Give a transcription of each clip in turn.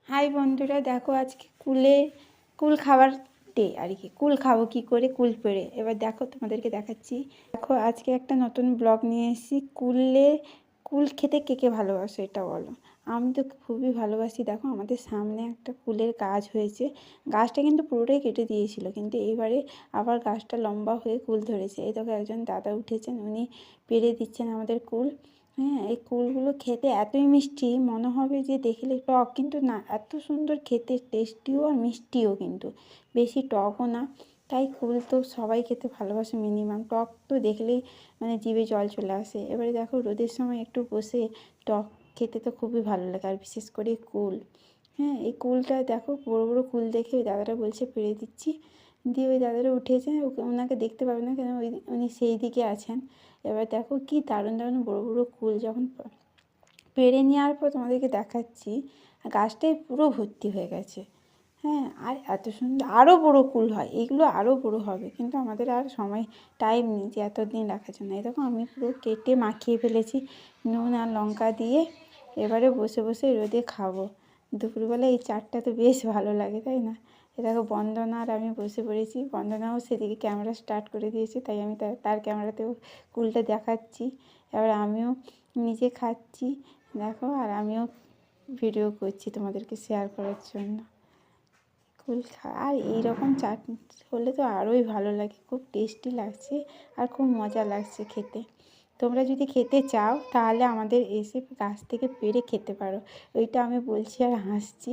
High বন্ধুরা, দেখো আজকে কুল খাবার ডে আর কি। কুল খাবো কি করে, কুল পেড়ে। এবার দেখো তোমাদেরকে দেখাচ্ছি। দেখো আজকে একটা নতুন ব্লগ নিয়ে এসেছি। কুল খেতে কে কে ভালোবাসো এটা বলো। আমি তো খুবই ভালোবাসি। দেখো আমাদের সামনে একটা কুলের গাছ হয়েছে। গাছটা কিন্তু পুরোটাই কেটে দিয়েছিল, কিন্তু এইবারে আবার গাছটা লম্বা হয়ে কুল ধরেছে। এই দেখো একজন দাদা উঠেছেন, উনি পেড়ে দিচ্ছেন আমাদের কুল। হ্যাঁ, এই কুলগুলো খেতে এতই মিষ্টি, মনে হবে যে দেখলে টক, কিন্তু না, এত সুন্দর খেতে, টেস্টিও আর মিষ্টিও, কিন্তু বেশি টকও না। তাই কুল তো সবাই খেতে ভালোবাসে মিনিমাম। টক তো দেখলেই মানে জিভে জল চলে আসে। এবারে দেখো রোদের সময় একটু বসে টক খেতে তো খুবই ভালো লাগে, আর বিশেষ করে কুল। হ্যাঁ, এই কুলটা দেখো, বড় বড় কুল দেখে ওই দাদাটা বলছে পেড়ে দিচ্ছি। দিয়ে ওই দাদাটা উঠেছে, ওনাকে দেখতে পাবে না কেন, উনি সেই দিকে আছেন। এবার দেখো কি দারুণ দারুণ বড় বড় কুল যখন পেড়ে নেওয়ার পর তোমাদেরকে দেখাচ্ছি, গাছটাই পুরো ভর্তি হয়ে গেছে। হ্যাঁ, আর এত সুন্দর আরও বড় কুল হয়, এইগুলো আরও বড় হবে, কিন্তু আমাদের আর সময় টাইম নেই যে এতদিন রাখার জন্য। এই দেখো আমি পুরো কেটে মাখিয়ে ফেলেছি নুন আর লঙ্কা দিয়ে। এবারে বসে বসে রোদে খাবো। দুপুরবেলা এই চাটটা তো বেশ ভালো লাগে, তাই না? এ দেখো বন্দনা আর আমি বসে পড়েছি। বন্দনাও সেদিকে ক্যামেরা স্টার্ট করে দিয়েছে, তাই আমি তার ক্যামেরাতেও কুলটা দেখাচ্ছি। এবার আমিও নিজে খাচ্ছি, দেখো, আর আমিও ভিডিও করছি তোমাদেরকে শেয়ার করার জন্য। কুল আর এইরকম চাটনি হলে তো আরোই ভালো লাগে, খুব টেস্টি লাগছে আর খুব মজা লাগছে খেতে। তোমরা যদি খেতে চাও তাহলে আমাদের এসে গাছ থেকে পেড়ে খেতে পারো। ওইটা আমি বলছি আর হাসছি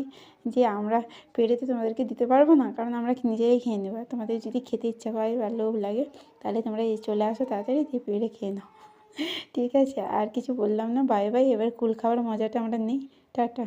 যে আমরা পেড়ে তো তোমাদেরকে দিতে পারবো না, কারণ আমরা নিজেরাই খেয়ে নেবো। তোমাদের যদি খেতে ইচ্ছা করে বা লোভ লাগে তাহলে তোমরা চলে আসো তাড়াতাড়ি, দিয়ে পেড়ে খেয়ে নাও। ঠিক আছে, আর কিছু বললাম না। Bye bye. এবার কুল খাওয়ার মজাটা আমরা নিই। টাটা।